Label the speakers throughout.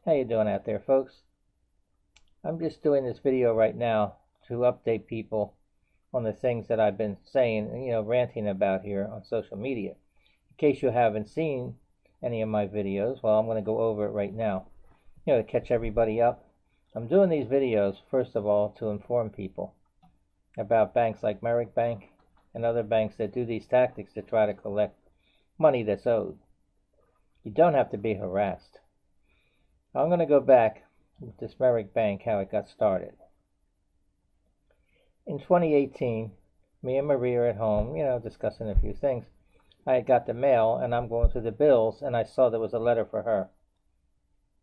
Speaker 1: How you doing out there, folks? I'm just doing this video right now to update people on the things that I've been saying, ranting about here on social media. In case you haven't seen any of my videos, well, I'm going to go over it right now, to catch everybody up. I'm doing these videos, first of all, to inform people about banks like Merrick Bank and other banks that do these tactics to try to collect money that's owed. You don't have to be harassed. I'm going to go back with this Merrick Bank, how it got started. In 2018, me and Marie are at home, discussing a few things. I got the mail, and I'm going through the bills, and I saw there was a letter for her.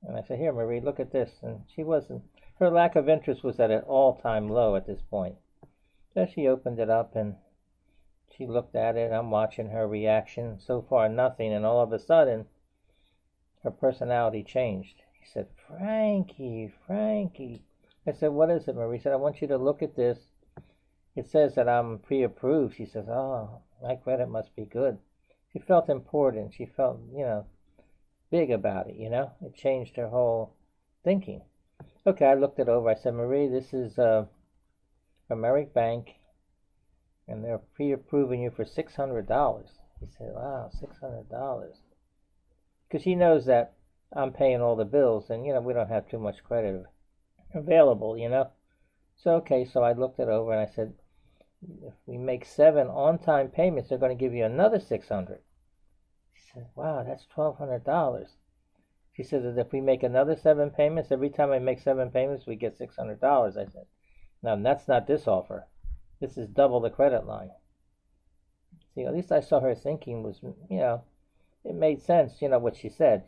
Speaker 1: And I said, here, Marie, look at this. And her lack of interest was at an all-time low at this point. So she opened it up, and she looked at it. I'm watching her reaction. So far, nothing. And all of a sudden, her personality changed. She said, Frankie. I said, what is it, Marie? She said, I want you to look at this. It says that I'm pre-approved. She says, oh, my credit must be good. She felt important. She felt, big about it, It changed her whole thinking. Okay, I looked it over. I said, Marie, this is a Merrick Bank, and they're pre-approving you for $600. She said, wow, $600. Because she knows that I'm paying all the bills, and, we don't have too much credit available, So, okay, so I looked it over, and I said, if we make 7 on-time payments, they're going to give you another $600. She said, wow, that's $1,200. She said that if we make another 7 payments, every time I make 7 payments, we get $600. I said, now, that's not this offer. This is double the credit line. See, at least I saw her thinking was, it made sense, what she said.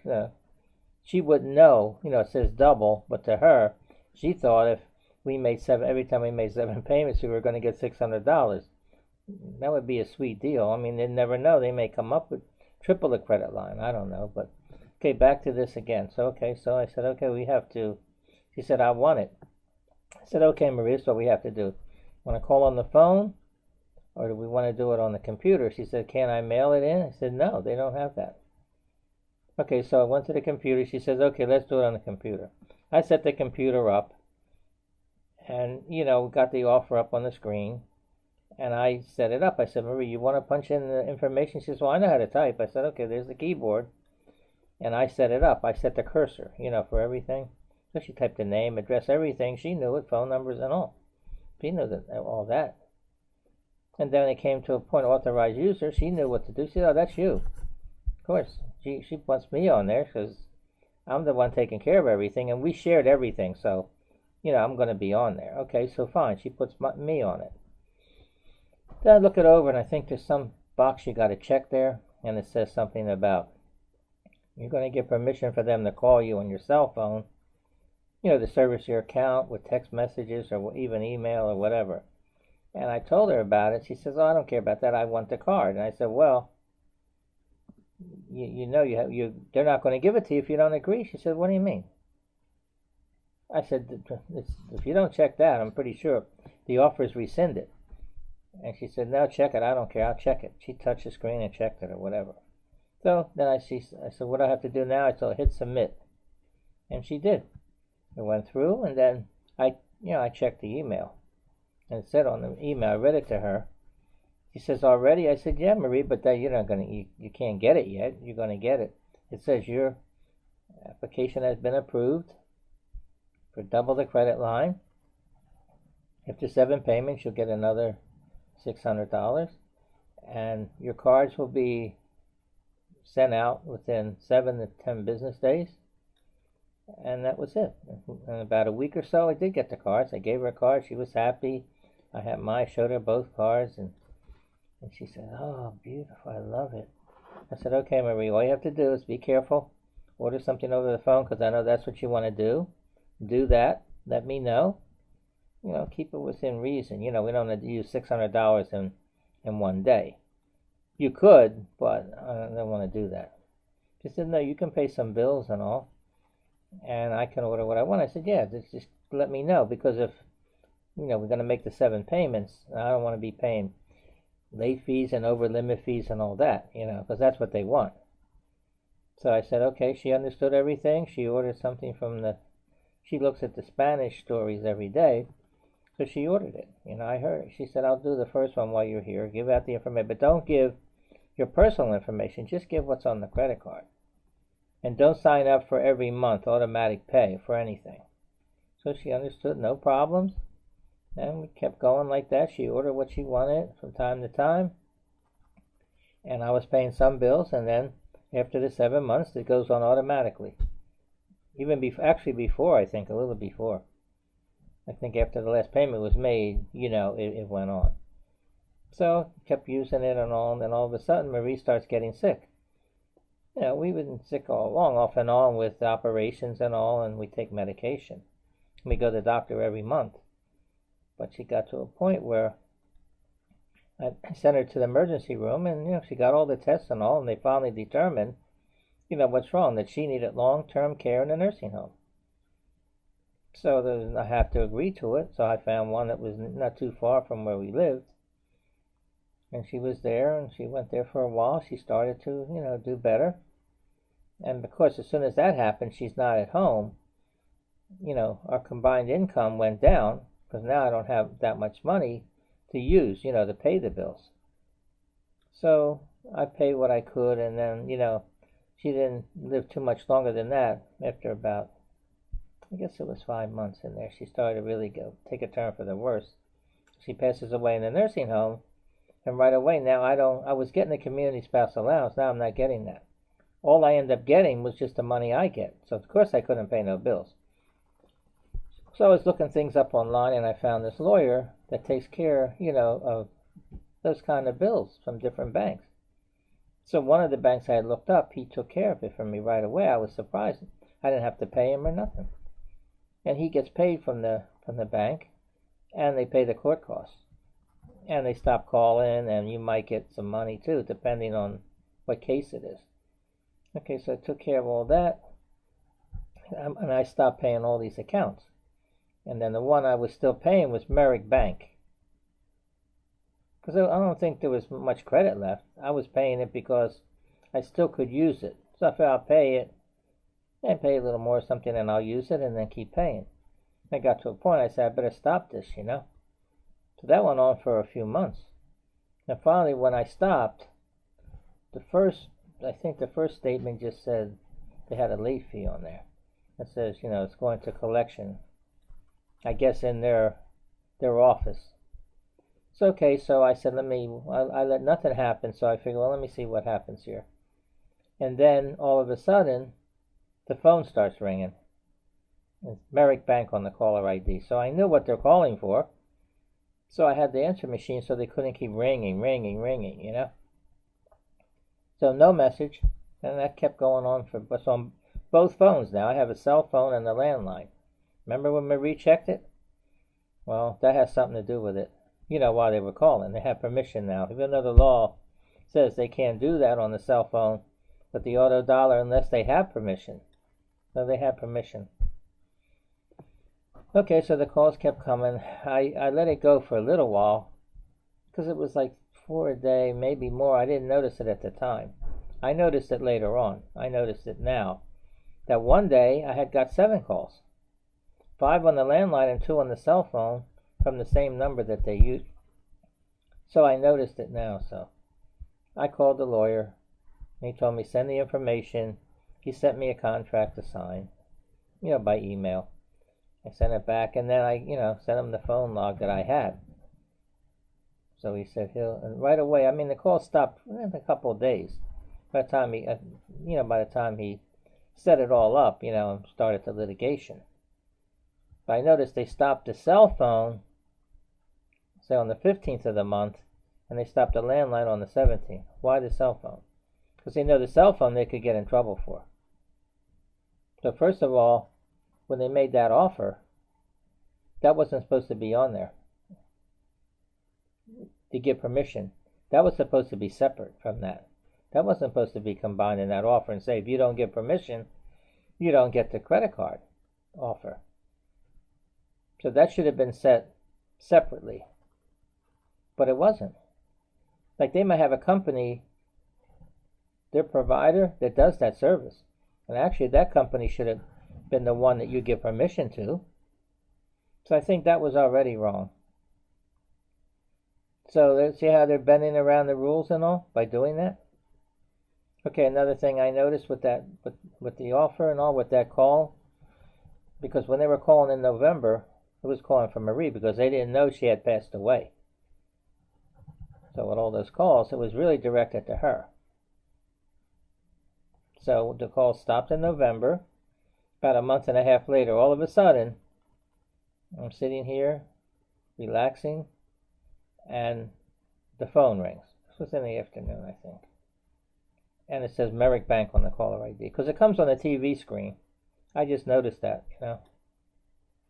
Speaker 1: She wouldn't know, it says double, but to her, she thought if we made 7, every time we made 7 payments, we were going to get $600. That would be a sweet deal. I mean, they'd never know. They may come up with triple the credit line. I don't know, but okay, back to this again. So I said, okay, we have to. She said, I want it. I said, okay, Maria, so what we have to do. Want to call on the phone, or do we want to do it on the computer? She said, can I mail it in? I said, no, they don't have that. Okay, so I went to the computer. She says, okay, let's do it on the computer. I set the computer up, and, got the offer up on the screen, and I set it up. I said, Marie, you want to punch in the information? She says, well, I know how to type. I said, okay, there's the keyboard, and I set it up. I set the cursor, for everything. So she typed the name, address, everything. She knew it, phone numbers and all. She knew all that. And then it came to a point, authorized user. She knew what to do. She said, oh, that's you. Of course, she wants me on there because I'm the one taking care of everything, and we shared everything, so, I'm going to be on there. Okay, so fine. She puts me on it. Then I look it over, and I think there's some box you got to check there, and it says something about you're going to give permission for them to call you on your cell phone, to service your account with text messages or even email or whatever. And I told her about it. She says, oh, I don't care about that. I want the card. And I said, well, they're not going to give it to you if you don't agree. She said, what do you mean? I said, if you don't check that, I'm pretty sure the offer is rescinded. And she said, no, check it. I don't care. I'll check it. She touched the screen and checked it or whatever. So then I said, what do I have to do now? I told her, hit submit. And she did. It went through, and then I checked the email. And it said on the email, I read it to her. She says, already? I said, yeah, Marie, but you're not you can't get it yet. You're going to get it. It says your application has been approved for double the credit line. After 7 payments, you'll get another $600. And your cards will be sent out within 7 to 10 business days. And that was it. In about a week or so, I did get the cards. I gave her a card. She was happy. I showed her both cards, and she said, oh, beautiful, I love it. I said, okay, Marie, all you have to do is be careful. Order something over the phone, because I know that's what you want to do. Do that. Let me know. Keep it within reason. We don't have to use $600 in one day. You could, but I don't want to do that. She said, no, you can pay some bills and all, and I can order what I want. I said, yeah, just let me know, because if, we're going to make the 7 payments, I don't want to be paying late fees and over limit fees and all that, because that's what they want. So I said, okay, she understood everything. She ordered something from she looks at the Spanish stories every day, so she ordered it. I heard, she said, I'll do the first one while you're here, give out the information, but don't give your personal information, just give what's on the credit card. And don't sign up for every month automatic pay for anything. So she understood, no problems. And we kept going like that. She ordered what she wanted from time to time. And I was paying some bills, and then after the 7 months, it goes on automatically. Even actually before, I think, a little before. I think after the last payment was made, it went on. So kept using it and all of a sudden Marie starts getting sick. We've been sick all along, off and on with operations and all, and we take medication. We go to the doctor every month. But she got to a point where I sent her to the emergency room, and she got all the tests and all, and they finally determined, what's wrong, that she needed long-term care in a nursing home. So I have to agree to it. So I found one that was not too far from where we lived. And she was there, and she went there for a while. She started to, do better. And of course, as soon as that happened, she's not at home. Our combined income went down, because now I don't have that much money to use, to pay the bills. So I paid what I could, and then, she didn't live too much longer than that. After about, I guess it was 5 months in there, she started to really take a turn for the worse. She passes away in the nursing home, and right away now I was getting the community spouse allowance, now I'm not getting that. All I end up getting was just the money I get. So of course I couldn't pay no bills. So I was looking things up online, and I found this lawyer that takes care, of those kind of bills from different banks. So one of the banks I had looked up, he took care of it for me right away. I was surprised. I didn't have to pay him or nothing. And he gets paid from the bank, and they pay the court costs. And they stop calling, and you might get some money too, depending on what case it is. Okay, so I took care of all that, and I stopped paying all these accounts. And then the one I was still paying was Merrick Bank. Because I don't think there was much credit left. I was paying it because I still could use it. So I figured I'll pay it, and pay a little more or something, and I'll use it, and then keep paying. I got to a point, I said, I better stop this, So that went on for a few months. And finally, when I stopped, I think the first statement just said they had a late fee on there. It says, it's going to collection. I guess in their office. So okay, so I said, I let nothing happen, so I figured, well, let me see what happens here. And then, all of a sudden, the phone starts ringing. It's Merrick Bank on the caller ID. So I knew what they're calling for. So I had the answer machine so they couldn't keep ringing. So no message, and that kept going on on both phones now. I have a cell phone and a landline. Remember when Marie checked it? Well, that has something to do with it. While they were calling. They have permission now. Even though the law says they can't do that on the cell phone with the auto dollar unless they have permission. So they have permission. Okay, so the calls kept coming. I let it go for a little while because it was like 4 a day, maybe more. I didn't notice it at the time. I noticed it later on. I noticed it now. That one day I had got 7 calls. 5 on the landline and 2 on the cell phone from the same number that they used. So I noticed it now. So I called the lawyer, and he told me, send the information. He sent me a contract to sign, by email. I sent it back, and then I, sent him the phone log that I had. So he said and right away, the call stopped in a couple of days. By the time he set it all up, and started the litigation. But I noticed they stopped the cell phone, say on the 15th of the month, and they stopped the landline on the 17th. Why the cell phone? Because they know the cell phone they could get in trouble for. So first of all, when they made that offer, that wasn't supposed to be on there. To give permission. That was supposed to be separate from that. That wasn't supposed to be combined in that offer and say, if you don't give permission, you don't get the credit card offer. So that should have been set separately. But it wasn't. Like they might have a company their provider that does that service. And actually, that company should have been the one that you give permission to. So I think that was already wrong. So see how they're bending around the rules and all by doing that? Okay, another thing I noticed with that, with the offer and all, with that call, because when they were calling in November, it was calling for Marie because they didn't know she had passed away. So with all those calls, it was really directed to her. So the call stopped in November. About a month and a half later, all of a sudden, I'm sitting here, relaxing, and the phone rings. This was in the afternoon, I think. And it says Merrick Bank on the caller ID, because it comes on the TV screen. I just noticed that,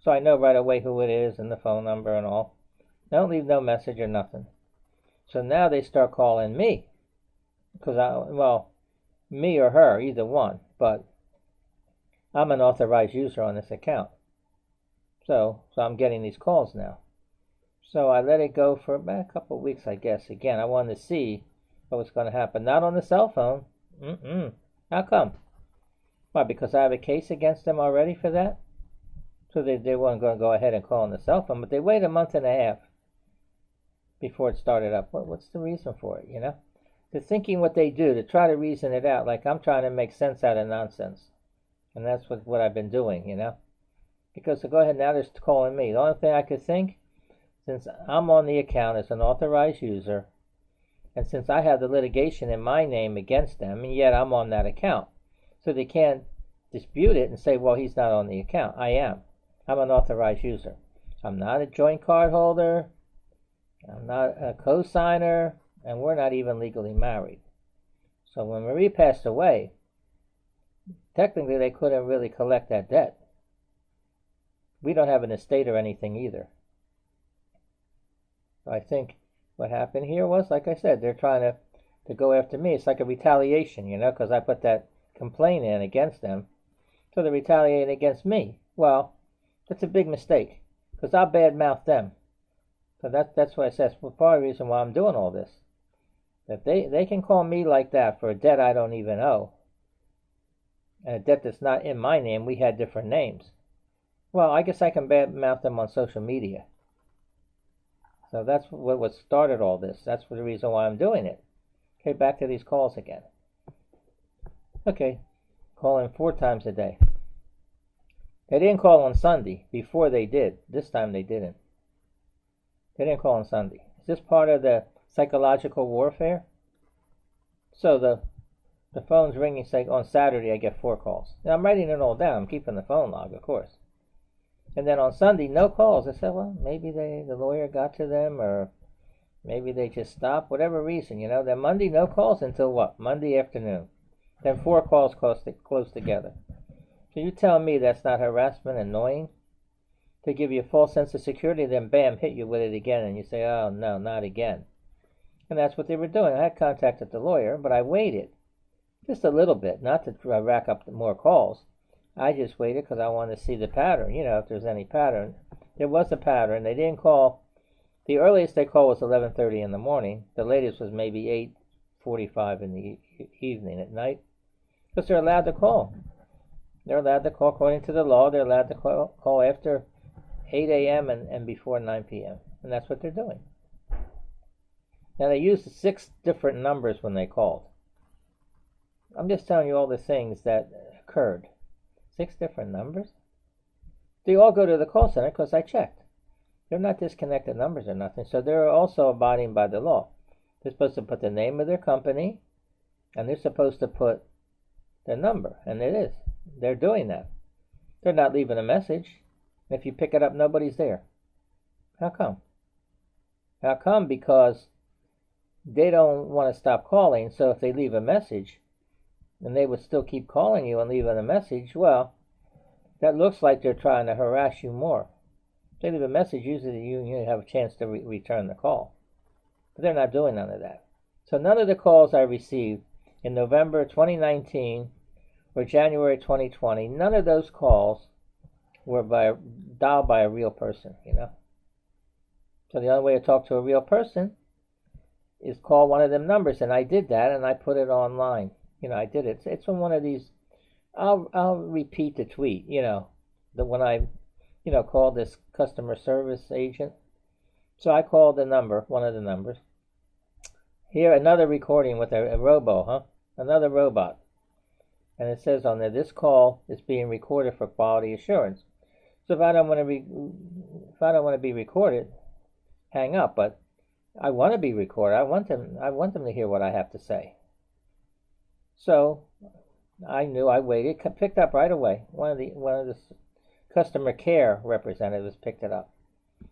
Speaker 1: So I know right away who it is and the phone number and all. They don't leave no message or nothing. So now they start calling me. Because me or her, either one. But I'm an authorized user on this account. So I'm getting these calls now. So I let it go for about a couple of weeks, I guess. Again, I wanted to see what was going to happen. Not on the cell phone. How come? Why, because I have a case against them already for that? So they weren't going to go ahead and call on the cell phone, but they waited a month and a half before it started up. What's the reason for it, They're thinking what they do to try to reason it out, like I'm trying to make sense out of nonsense. And that's what I've been doing, Because to go ahead now, they're calling me. The only thing I could think, since I'm on the account as an authorized user, and since I have the litigation in my name against them, and yet I'm on that account, so they can't dispute it and say, well, he's not on the account. I am. I'm an authorized user. I'm not a joint card holder. I'm not a co-signer, and we're not even legally married. So when Marie passed away, technically they couldn't really collect that debt. We don't have an estate or anything either. So I think what happened here was, like I said, they're trying to go after me. It's like a retaliation, because I put that complaint in against them. So they're retaliating against me. Well, that's a big mistake, because I'll badmouth them. So that's what I said. That's part of the reason why I'm doing all this. That they can call me like that for a debt I don't even owe. And a debt that's not in my name. We had different names. Well, I guess I can badmouth them on social media. So that's what started all this. That's the reason why I'm doing it. Okay, back to these calls again. Okay, calling 4 times a day. They didn't call on Sunday. Before they did. This time they didn't. They didn't call on Sunday. Is this part of the psychological warfare? So the phone's ringing, say on Saturday I get 4 calls. Now I'm writing it all down. I'm keeping the phone log, of course. And then on Sunday, no calls. I said, well, maybe the lawyer got to them, or maybe they just stopped, whatever reason, Then Monday, no calls until what? Monday afternoon. Then 4 calls close together. So you tell me that's not harassment, annoying? To give you a false sense of security, then bam, hit you with it again, and you say, oh, no, not again. And that's what they were doing. I had contacted the lawyer, but I waited just a little bit, not to rack up more calls. I just waited because I wanted to see the pattern, if there's any pattern. There was a pattern. They didn't call. The earliest they called was 11:30 in the morning. The latest was maybe 8:45 in the evening at night. Because they're allowed to call. They're allowed to call according to the law. They're allowed to call after 8 a.m. and before 9 p.m. And that's what they're doing. Now, they used 6 different numbers when they called. I'm just telling you all the things that occurred. 6 different numbers? They all go to the call center because I checked. They're not disconnected numbers or nothing, so they're also abiding by the law. They're supposed to put the name of their company, and they're supposed to put their number, and it is. They're doing that. They're not leaving a message. If you pick it up, nobody's there. How come? How come? Because they don't want to stop calling, so if they leave a message, and they would still keep calling you and leaving a message, well, that looks like they're trying to harass you more. If they leave a message, usually you have a chance to return the call. But they're not doing none of that. So none of the calls I received in November 2019 or January 2020, none of those calls were dialed by a real person, So the only way to talk to a real person is call one of them numbers, and I did that, and I put it online. I did it. It's on one of these. I'll repeat the tweet. The when I called this customer service agent. So I called the number, one of the numbers. Here, another recording with a another robot. And it says on there, this call is being recorded for quality assurance. So if I don't want to be recorded, hang up. But I want to be recorded. I want them to hear what I have to say. So I knew. I waited. Picked up right away. One of the customer care representatives picked it up.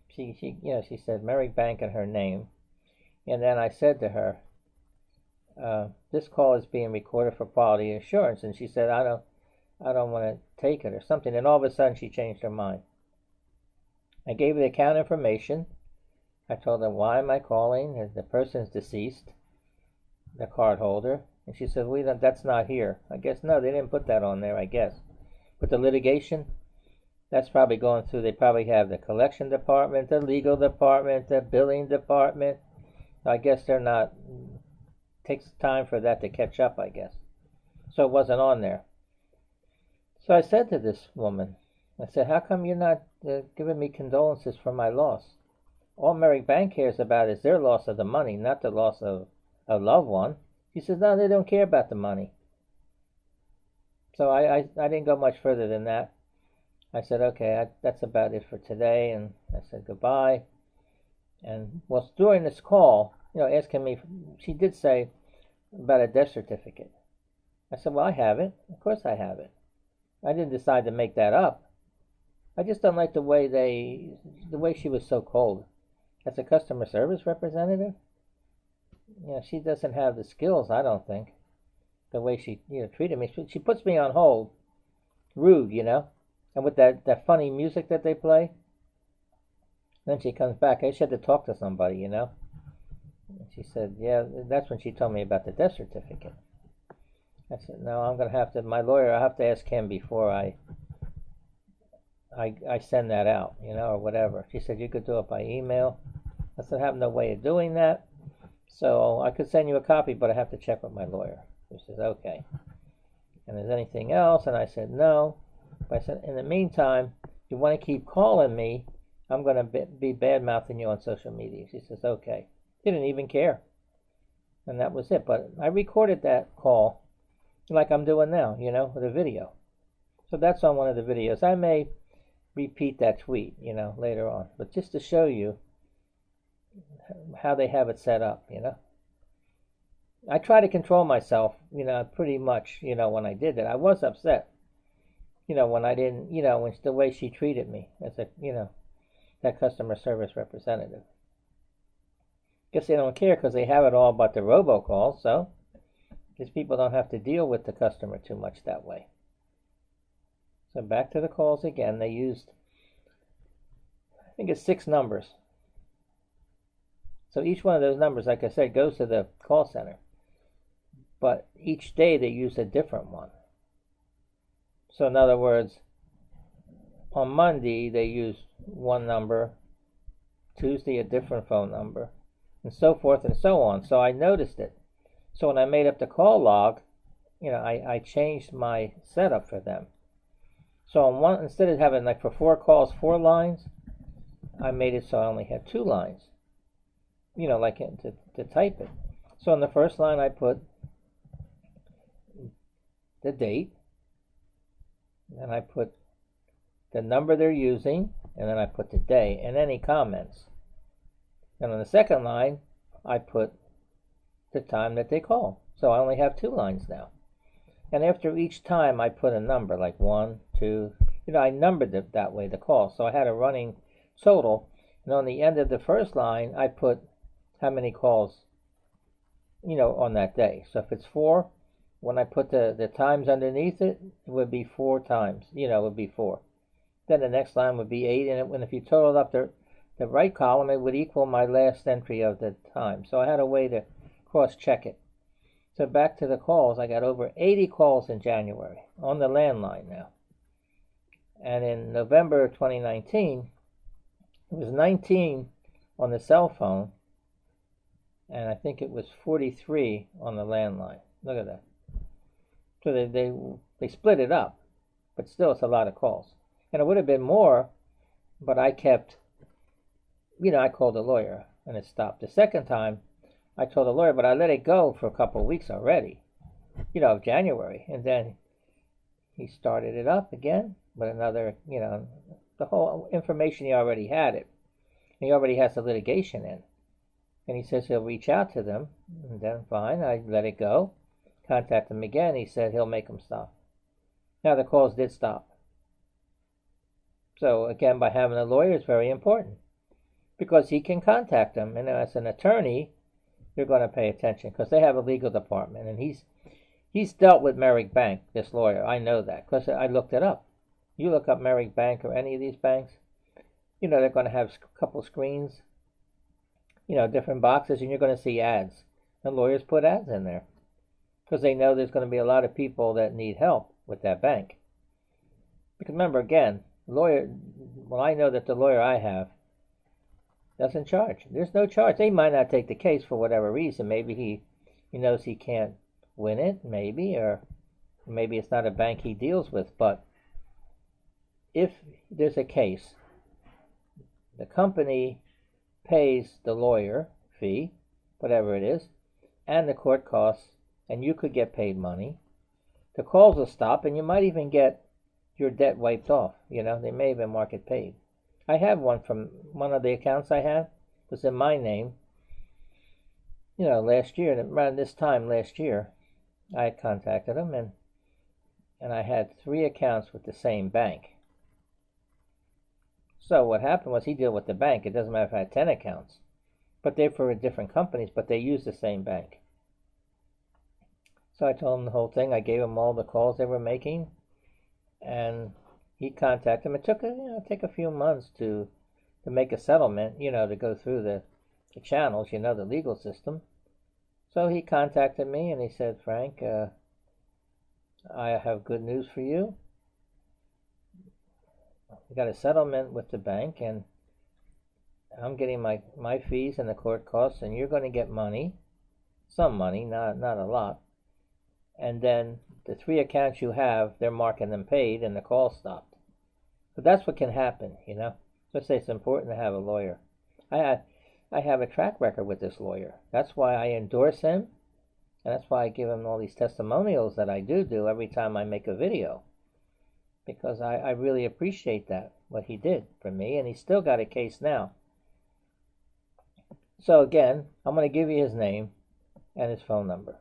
Speaker 1: She said Merrick Bank and her name, and then I said to her, "This call is being recorded for quality assurance." And she said, "I don't want to take it," or something. And all of a sudden, she changed her mind. I gave her the account information. I told her, "Why am I calling? The person's deceased, the cardholder." And she said, "That's not here." I guess no, they didn't put that on there. I guess, but the litigation. That's probably going through. They probably have the collection department, the legal department, the billing department. I guess they're not. Takes time for that to catch up, I guess. So it wasn't on there. So I said to this woman, I said, "How come you're not giving me condolences for my loss? All Merrick Bank cares about is their loss of the money, not the loss of a loved one." She says, "No, they don't care about the money." So I didn't go much further than that. I said, "Okay, that's about it for today," and I said goodbye. And during this call, asking me, she did say about a death certificate. I said, "Well, I have it. Of course I have it. I didn't decide to make that up. I just don't like the way she was so cold. As a customer service representative, she doesn't have the skills, I don't think. The way she treated me, she puts me on hold, rude, and with that funny music that they play. Then she comes back. She had to talk to somebody, And she said, "Yeah," that's when she told me about the death certificate. I said, "No, I'm going to have to, my lawyer, I'll have to ask him before I send that out, or whatever." She said, "You could do it by email." I said, "I have no way of doing that. So I could send you a copy, but I have to check with my lawyer." She says, "Okay. And is anything else?" And I said, "No." But I said, "In the meantime, if you want to keep calling me, I'm going to be bad-mouthing you on social media." She says, "Okay." Didn't even care. And that was it. But I recorded that call like I'm doing now, with a video. So that's on one of the videos. I may repeat that tweet, later on. But just to show you how they have it set up, I try to control myself, pretty much, when I did that. I was upset, when I didn't, when the way she treated me as a, that customer service representative. Guess they don't care because they have it all but the robocall, so these people don't have to deal with the customer too much that way. So back to the calls again. They used, I think it's 6 numbers. So each one of those numbers, like I said, goes to the call center. But each day they use a different one. So in other words, on Monday they used one number, Tuesday a different phone number, and so forth and so on. So I noticed it. So when I made up the call log, I changed my setup for them. So on one, instead of having like for 4 calls, 4 lines, I made it so I only had 2 lines. Like to type it. So on the first line I put the date, and I put the number they're using, and then I put the day and any comments. And on the second line I put the time that they call. So I only have 2 lines now. And after each time I put a number, like 1, 2, I numbered it that way, the call. So I had a running total. And on the end of the first line I put how many calls, on that day. So if it's 4, when I put the times underneath it, it would be 4 times, it would be 4. Then the next line would be 8, and if you total up the right column, it would equal my last entry of the time. So I had a way to cross-check it. So back to the calls, I got over 80 calls in January on the landline now. And in November 2019, it was 19 on the cell phone, and I think it was 43 on the landline. Look at that. So they split it up, but still it's a lot of calls. And it would have been more, but I kept, I called a lawyer and it stopped. The second time, I told the lawyer, but I let it go for a couple of weeks already, of January. And then he started it up again with another, the whole information, he already had it. He already has the litigation in. And he says he'll reach out to them. And then fine, I let it go. Contact him again. He said he'll make them stop. Now the calls did stop. So again, by having a lawyer is very important, because he can contact them. And as an attorney, you're going to pay attention, because they have a legal department. And he's dealt with Merrick Bank, this lawyer. I know that because I looked it up. You look up Merrick Bank or any of these banks, they're going to have a couple screens, different boxes, and you're going to see ads. And lawyers put ads in there because they know there's going to be a lot of people that need help with that bank. Because remember, again, I know that the lawyer I have doesn't charge. There's no charge. They might not take the case for whatever reason. Maybe he knows he can't win it, maybe, or maybe it's not a bank he deals with. But if there's a case, the company pays the lawyer fee, whatever it is, and the court costs, and you could get paid money. The calls will stop, and you might even get your debt wiped off. They may even mark it paid. I have one from one of the accounts I have. It was in my name. Last year, around this time last year, I had contacted him, and I had 3 accounts with the same bank. So what happened was he dealt with the bank. It doesn't matter if I had 10 accounts. But they're for different companies, but they use the same bank. So I told him the whole thing. I gave him all the calls they were making. And he contacted him. It took a few months to make a settlement, to go through the channels, the legal system. So he contacted me and he said, Frank, I have good news for you. We got a settlement with the bank, and I'm getting my fees and the court costs, and you're going to get money, some money, not a lot. And then the 3 accounts you have, they're marking them paid, and the call stopped. So that's what can happen, So I say it's important to have a lawyer. I have a track record with this lawyer. That's why I endorse him, and that's why I give him all these testimonials that I do every time I make a video. Because I really appreciate that, what he did for me, and he's still got a case now. So again, I'm going to give you his name and his phone number.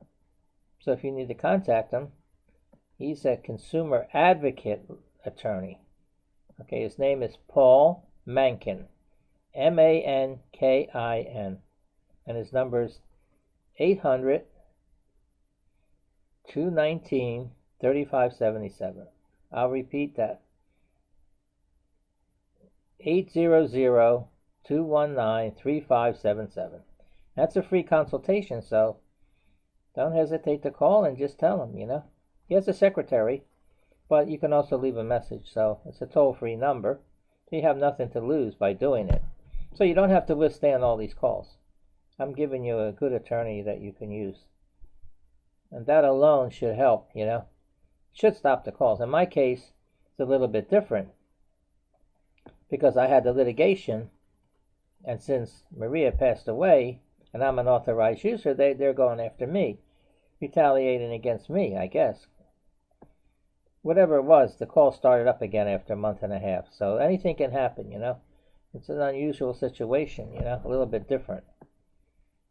Speaker 1: So if you need to contact him, he's a consumer advocate attorney. Okay, his name is Paul Mankin, Mankin, and his number is 800-219-3577. I'll repeat that. 800-219-3577. That's a free consultation, so don't hesitate to call and just tell him, He has a secretary, but you can also leave a message, so it's a toll-free number. So you have nothing to lose by doing it. So you don't have to withstand all these calls. I'm giving you a good attorney that you can use. And that alone should help, Should stop the calls. In my case, it's a little bit different, because I had the litigation, and since Maria passed away, and I'm an authorized user, they're going after me, retaliating against me, I guess. Whatever it was, the call started up again after a month and a half. So anything can happen, It's an unusual situation, a little bit different.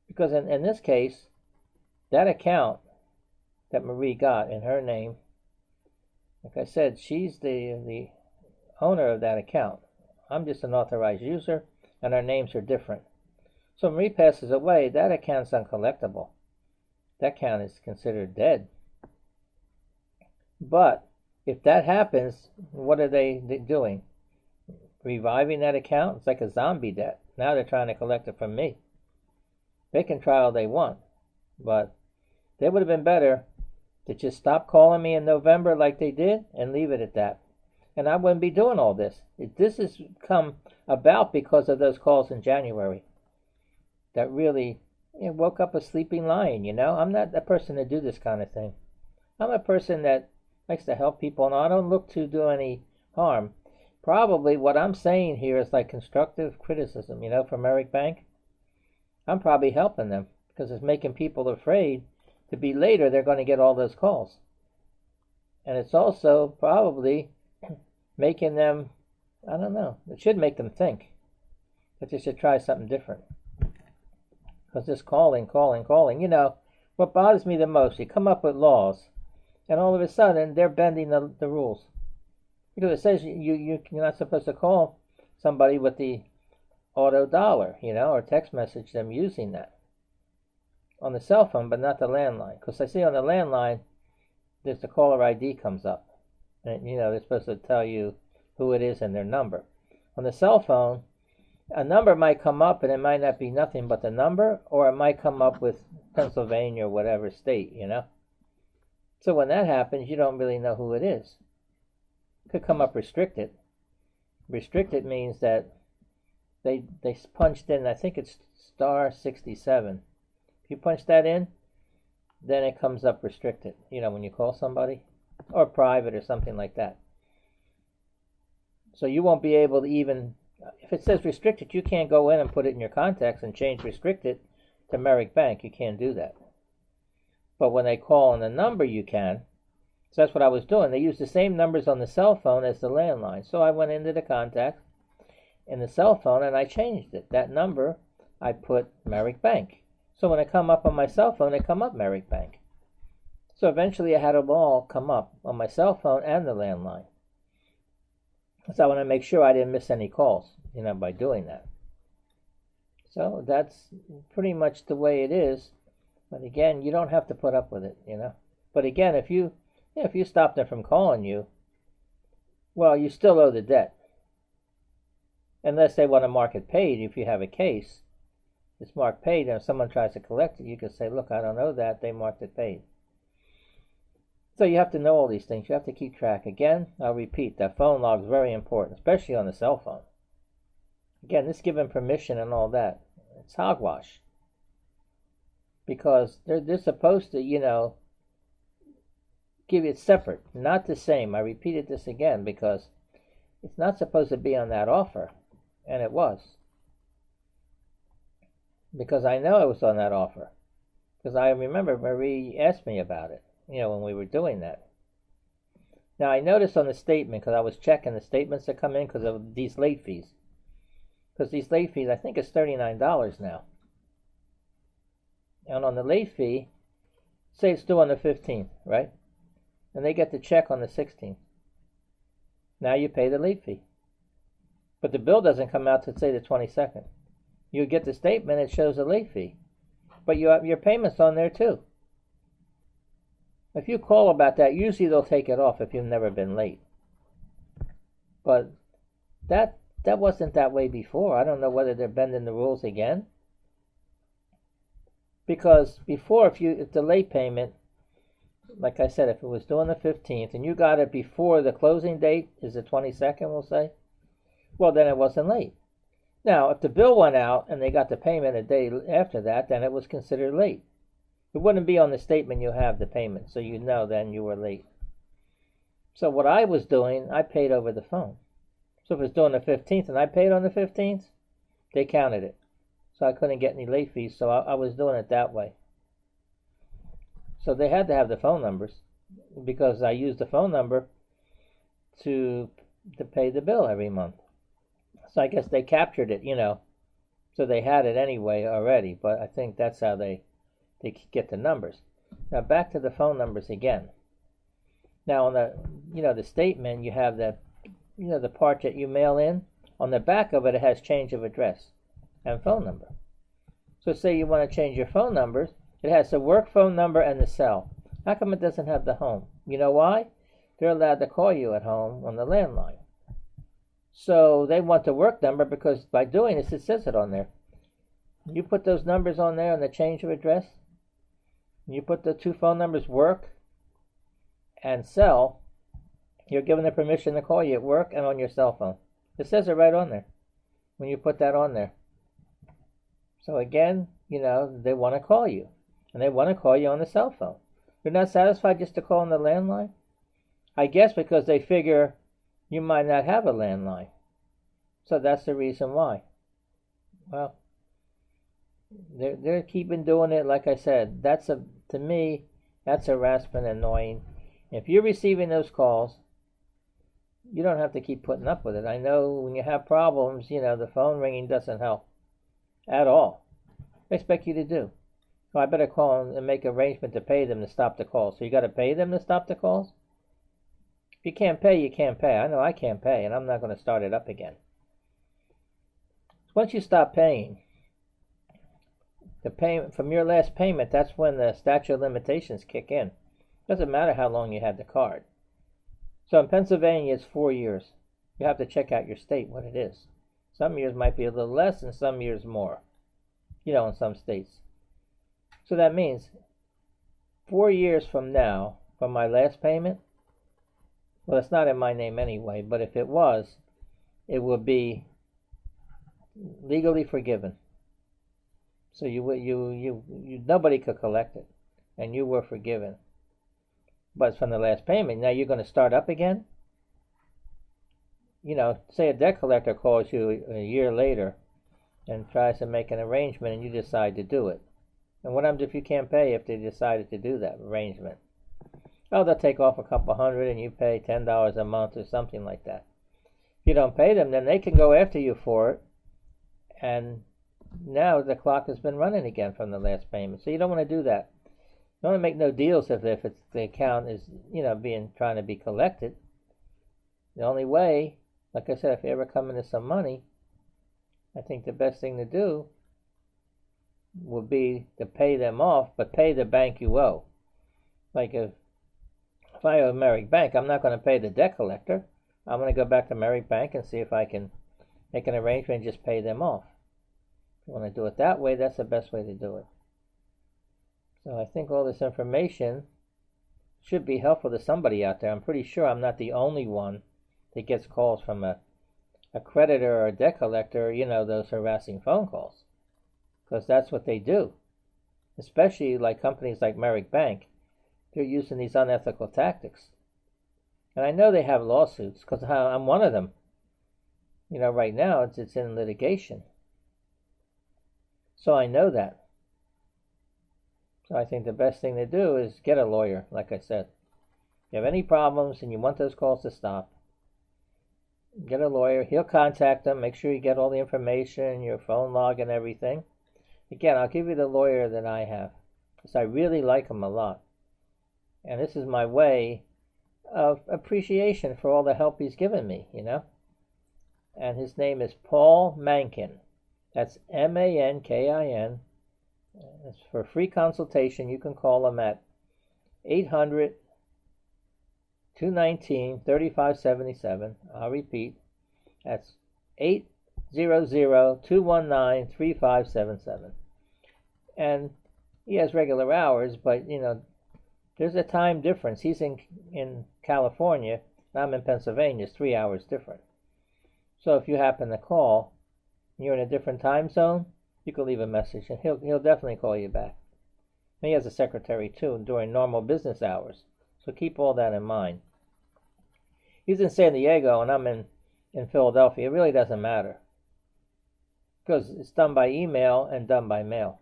Speaker 1: Because in this case, that account that Marie got in her name, like I said, she's the owner of that account. I'm just an authorized user, and our names are different. So Marie passes away, that account's uncollectible. That account is considered dead. But if that happens, what are they doing? Reviving that account? It's like a zombie debt. Now they're trying to collect it from me. They can try all they want, but they would have been better to just stop calling me in November like they did and leave it at that. And I wouldn't be doing all this. This has come about because of those calls in January that really woke up a sleeping lion, I'm not the person to do this kind of thing. I'm a person that likes to help people, and I don't look to do any harm. Probably what I'm saying here is like constructive criticism, for Merrick Bank. I'm probably helping them because it's making people afraid to be later they're going to get all those calls. And it's also probably making them, I don't know, it should make them think that they should try something different. Because this calling, what bothers me the most, you come up with laws, and all of a sudden they're bending the rules. Because it says you're not supposed to call somebody with the auto dollar, or text message them using that on the cell phone, but not the landline. Because I see on the landline, there's the caller ID comes up, and they're supposed to tell you who it is and their number. On the cell phone, a number might come up, and it might not be nothing but the number, or it might come up with Pennsylvania or whatever state, So when that happens, you don't really know who it is. It could come up restricted. Restricted means that they punched in, I think it's star 67. If you punch that in, then it comes up restricted, when you call somebody, or private or something like that. So you won't be able to even, if it says restricted, you can't go in and put it in your contacts and change restricted to Merrick Bank. You can't do that. But when they call on the number, you can. So that's what I was doing. They use the same numbers on the cell phone as the landline. So I went into the contacts in the cell phone and I changed it. That number, I put Merrick Bank. So when I come up on my cell phone, they come up Merrick Bank. So eventually I had them all come up on my cell phone and the landline. So I want to make sure I didn't miss any calls, by doing that. So that's pretty much the way it is. But again, you don't have to put up with it, But again, if you stop them from calling you, well, you still owe the debt. Unless they want to mark it paid. If you have a case, it's marked paid, and if someone tries to collect it, you can say, look, I don't owe that, they marked it paid. So you have to know all these things. You have to keep track. Again, I'll repeat, that phone log is very important, especially on the cell phone. Again, this giving permission and all that, it's hogwash. Because they're supposed to, give it separate, not the same. I repeated this again because it's not supposed to be on that offer, and it was. Because I know it was on that offer. Because I remember Marie asked me about it, when we were doing that. Now I noticed on the statement, because I was checking the statements that come in because of these late fees. Because these late fees, I think it's $39 now. And on the late fee, say it's due on the 15th, right? And they get the check on the 16th. Now you pay the late fee. But the bill doesn't come out to say the 22nd. You get the statement, it shows a late fee. But you have your payments on there too. If you call about that, usually they'll take it off if you've never been late. But that wasn't that way before. I don't know whether they're bending the rules again. Because before, if the late payment, like I said, if it was due on the 15th and you got it before the closing date is the 22nd, we'll say, well, then it wasn't late. Now, if the bill went out and they got the payment a day after that, then it was considered late. It wouldn't be on the statement you have the payment, so you know then you were late. So what I was doing, I paid over the phone. So if it was due on the 15th and I paid on the 15th, they counted it. So I couldn't get any late fees, so I was doing it that way. So they had to have the phone numbers, because I used the phone number to pay the bill every month. So I guess they captured it, so they had it anyway already, but I think that's how they get the numbers. Now back to the phone numbers again. Now on the statement, you have the part that you mail in. On the back of it, it has change of address and phone number. So say you want to change your phone numbers, it has the work phone number and the cell. How come it doesn't have the home? You know why? They're allowed to call you at home on the landline. So they want the work number because by doing this, it says it on there. You put those numbers on there on the change of address. You put the two phone numbers, work and cell. You're given the permission to call you at work and on your cell phone. It says it right on there when you put that on there. So again, they want to call you. And they want to call you on the cell phone. They're not satisfied just to call on the landline? I guess because they figure you might not have a landline. So that's the reason why. Well, they're keeping doing it. Like I said, to me, that's harassment, annoying. If you're receiving those calls, you don't have to keep putting up with it. I know when you have problems, the phone ringing doesn't help at all. They expect you to do. So I better call and make an arrangement to pay them to stop the calls. So you got to pay them to stop the calls? If you can't pay, you can't pay. I know I can't pay, and I'm not going to start it up again. Once you stop paying, the payment from your last payment, that's when the statute of limitations kick in. Doesn't matter how long you had the card. So in Pennsylvania, it's 4 years. You have to check out your state what it is. Some years might be a little less, and some years more. In some states. So that means 4 years from now, from my last payment, well, it's not in my name anyway, but if it was, it would be legally forgiven. So nobody could collect it, and you were forgiven. But it's from the last payment. Now you're going to start up again? Say a debt collector calls you a year later and tries to make an arrangement, and you decide to do it. And what happens if you can't pay if they decided to do that arrangement? Oh, they'll take off a couple $100 and you pay $10 a month or something like that. If you don't pay them, then they can go after you for it. And now the clock has been running again from the last payment. So you don't want to do that. You don't want to make no deals if it's the account is, trying to be collected. The only way, like I said, if you ever come into some money, I think the best thing to do would be to pay them off, but pay the bank you owe. Like if I owe Merrick Bank, I'm not going to pay the debt collector. I'm going to go back to Merrick Bank and see if I can make an arrangement and just pay them off. If you want to do it that way, that's the best way to do it. So I think all this information should be helpful to somebody out there. I'm pretty sure I'm not the only one that gets calls from a creditor or a debt collector, those harassing phone calls. Because that's what they do. Especially like companies like Merrick Bank. They're using these unethical tactics. And I know they have lawsuits, because I'm one of them. Right now it's in litigation. So I know that. So I think the best thing to do is get a lawyer, like I said. If you have any problems and you want those calls to stop, get a lawyer. He'll contact them. Make sure you get all the information, your phone log and everything. Again, I'll give you the lawyer that I have, because I really like him a lot. And this is my way of appreciation for all the help he's given me, And his name is Paul Mankin. That's Mankin. It's for a free consultation. You can call him at 800-219-3577. I'll repeat. That's 800-219-3577. And he has regular hours, but, there's a time difference. He's in California, and I'm in Pennsylvania. It's 3 hours different. So if you happen to call, and you're in a different time zone, you can leave a message, and he'll definitely call you back. And he has a secretary, too, during normal business hours. So keep all that in mind. He's in San Diego, and I'm in Philadelphia. It really doesn't matter, because it's done by email and done by mail.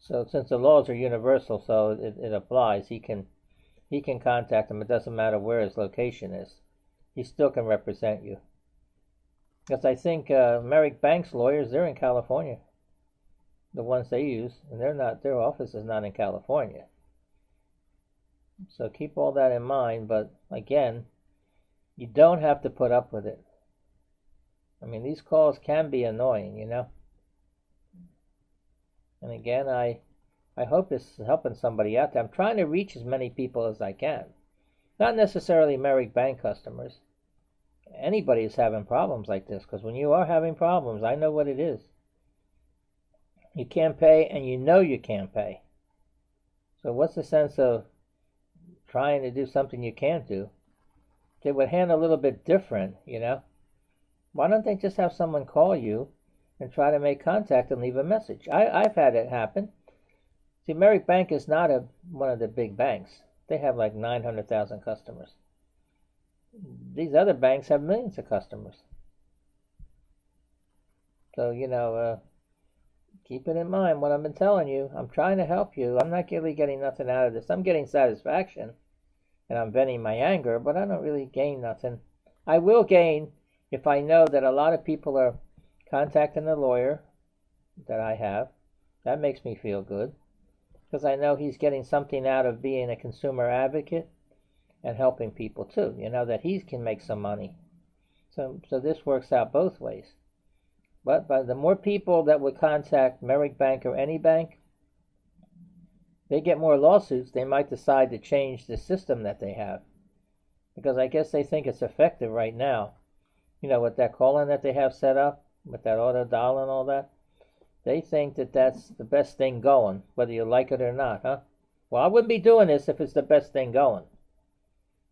Speaker 1: So since the laws are universal, so it applies. He can contact him. It doesn't matter where his location is. He still can represent you. Because I think Merrick Bank's lawyers, they're in California. The ones they use, and their office is not in California. So keep all that in mind. But again, you don't have to put up with it. I mean, these calls can be annoying, And again, I hope this is helping somebody out there. I'm trying to reach as many people as I can. Not necessarily Merrick Bank customers. Anybody is having problems like this, because when you are having problems, I know what it is. You can't pay, and you know you can't pay. So what's the sense of trying to do something you can't do? They would handle a little bit different, Why don't they just have someone call you and try to make contact and leave a message? I've had it happen. See, Merrick Bank is not one of the big banks. They have like 900,000 customers. These other banks have millions of customers. So, keep it in mind what I've been telling you. I'm trying to help you. I'm not really getting nothing out of this. I'm getting satisfaction, and I'm venting my anger, but I don't really gain nothing. I will gain if I know that a lot of people are contacting the lawyer that I have. That makes me feel good, because I know he's getting something out of being a consumer advocate and helping people too. That he can make some money. So this works out both ways. But by the more people that would contact Merrick Bank or any bank, they get more lawsuits. They might decide to change the system that they have, because I guess they think it's effective right now. With that call-in that they have set up, with that auto dial and all that, they think that that's the best thing going, whether you like it or not, huh? Well, I wouldn't be doing this if it's the best thing going.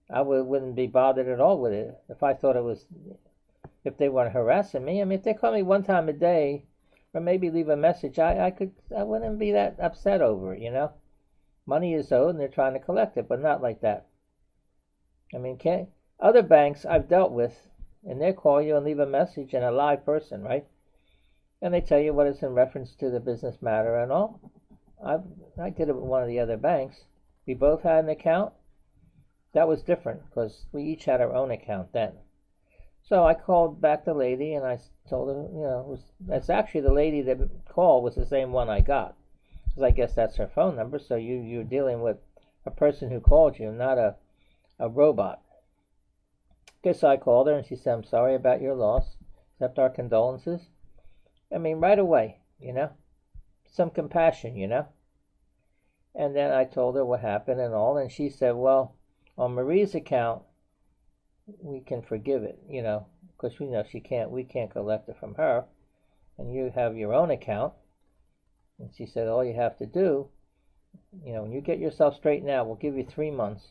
Speaker 1: I wouldn't be bothered at all with it if I thought it was, if they weren't harassing me. I mean, if they call me one time a day, or maybe leave a message, I wouldn't be that upset over it, Money is owed and they're trying to collect it, but not like that. I mean, other banks I've dealt with, and they call you and leave a message, and a live person, right? And they tell you what is in reference to the business matter and all. I did it with one of the other banks. We both had an account. That was different because we each had our own account then. So I called back the lady and I told her, that's actually the lady that called was the same one I got. Because I guess that's her phone number. So you're dealing with a person who called you, not a robot. Okay, so I called her and she said, I'm sorry about your loss. Accept our condolences. I mean, right away, some compassion, And then I told her what happened and all, and she said, well, on Marie's account, we can forgive it, because we can't collect it from her, and you have your own account. And she said, all you have to do, when you get yourself straightened out, we'll give you 3 months,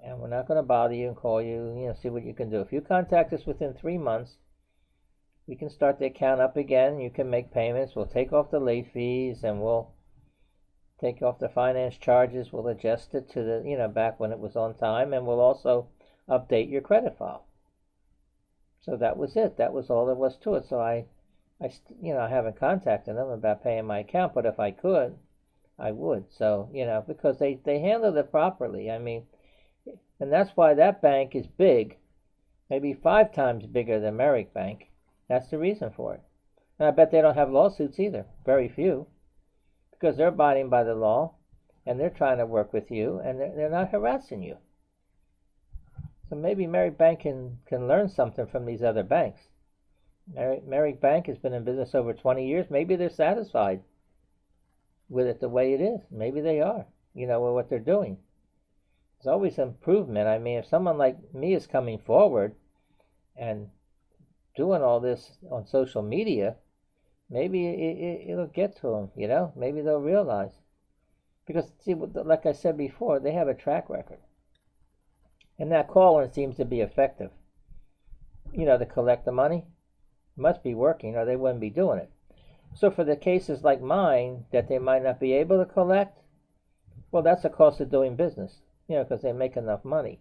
Speaker 1: and we're not going to bother you and call you, see what you can do. If you contact us within 3 months, we can start the account up again. You can make payments. We'll take off the late fees, and we'll take off the finance charges. We'll adjust it to the, back when it was on time, and we'll also update your credit file. So that was it. That was all there was to it. So I haven't contacted them about paying my account, but if I could, I would. So, because they handled it properly. I mean, and that's why that bank is big, maybe 5 times bigger than Merrick Bank. That's the reason for it. And I bet they don't have lawsuits either. Very few. Because they're abiding by the law, and they're trying to work with you, and they're not harassing you. So maybe Merrick Bank can learn something from these other banks. Merrick Bank has been in business over 20 years. Maybe they're satisfied with it the way it is. Maybe they are, with what they're doing. There's always improvement. I mean, if someone like me is coming forward and doing all this on social media, maybe it'll get to them, Maybe they'll realize. Because, see, like I said before, they have a track record. And that call-in seems to be effective. To collect the money. It must be working, or they wouldn't be doing it. So for the cases like mine that they might not be able to collect, well, that's the cost of doing business, because they make enough money.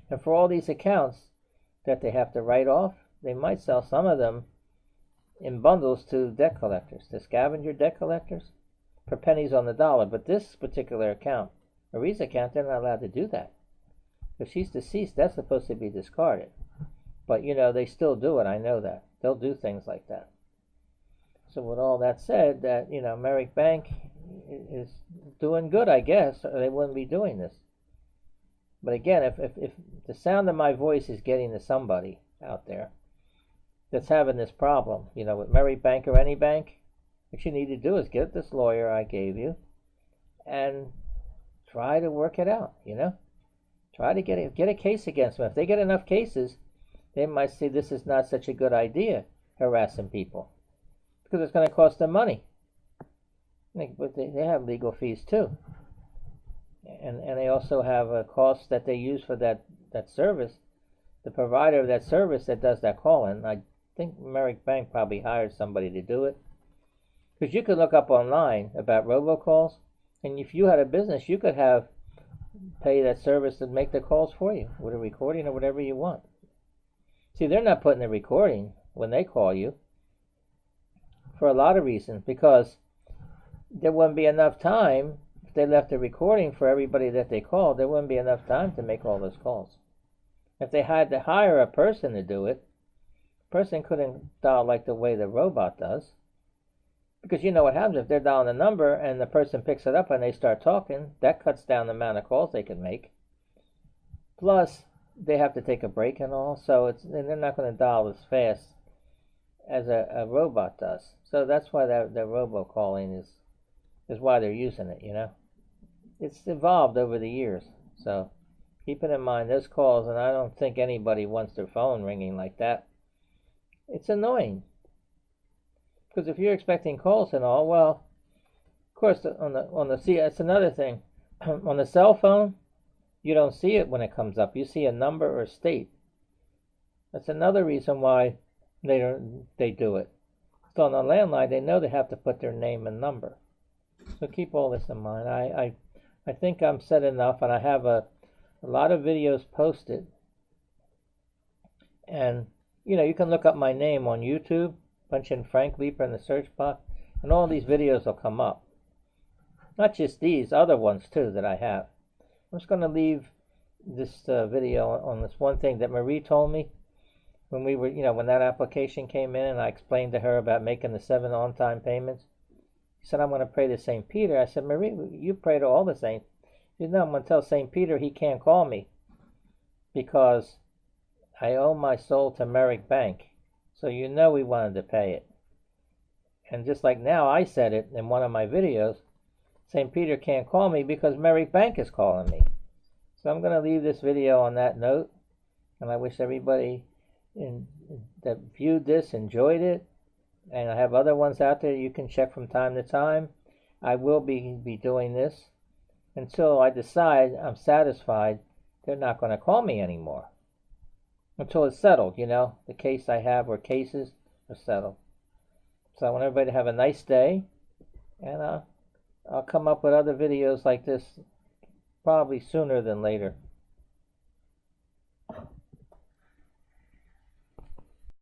Speaker 1: And for all these accounts that they have to write off, they might sell some of them in bundles to debt collectors, to scavenger debt collectors, for pennies on the dollar. But this particular account, Marie's account, they're not allowed to do that. If she's deceased, that's supposed to be discarded. But, they still do it. I know that. They'll do things like that. So with all that said, that, Merrick Bank is doing good, I guess, or they wouldn't be doing this. But again, if the sound of my voice is getting to somebody out there that's having this problem, with Merrick Bank or any bank, what you need to do is get this lawyer I gave you and try to work it out, Try to get a case against them. If they get enough cases, they might say this is not such a good idea, harassing people, because it's going to cost them money. But they have legal fees too, and they also have a cost that they use for that service. The provider of that service that does that call-in, I think Merrick Bank probably hired somebody to do it, because you can look up online about robocalls. And if you had a business, you could pay that service to make the calls for you with a recording or whatever you want. See, they're not putting the recording when they call you for a lot of reasons, because there wouldn't be enough time. If they left a recording for everybody that they called, there wouldn't be enough time to make all those calls. If they had to hire a person to do it, the person couldn't dial like the way the robot does. Because you know what happens if they're dialing a number and the person picks it up and they start talking, that cuts down the amount of calls they can make. Plus, they have to take a break and all, so they're not going to dial as fast as a robot does. So that's why the robocalling is why they're using it, you know. It's evolved over the years, so keep it in mind. Those calls, and I don't think anybody wants their phone ringing like that. It's annoying. Because if you're expecting calls and all, well, of course, that's another thing. On the cell phone, you don't see it when it comes up. You see a number or a state. That's another reason why they do it. So on the landline, they know they have to put their name and number. So keep all this in mind. I think I'm said enough, and I have a lot of videos posted. And, you know, you can look up my name on YouTube. Punch in Frank Leeper in the search box, and all these videos will come up. Not just these, other ones too that I have. I'm just going to leave this video on this one thing that Marie told me when we were, when that application came in and I explained to her about making the 7 on-time payments. She said, I'm going to pray to St. Peter. I said, Marie, you pray to all the saints. She said, no, I'm going to tell St. Peter he can't call me because I owe my soul to Merrick Bank. So we wanted to pay it. And just like now, I said it in one of my videos, St. Peter can't call me because Merrick Bank is calling me. So I'm going to leave this video on that note. And I wish everybody that viewed this enjoyed it. And I have other ones out there you can check from time to time. I will be doing this until I decide I'm satisfied they're not going to call me anymore. Until it's settled, the case I have or cases are settled. So I want everybody to have a nice day, and I'll come up with other videos like this probably sooner than later.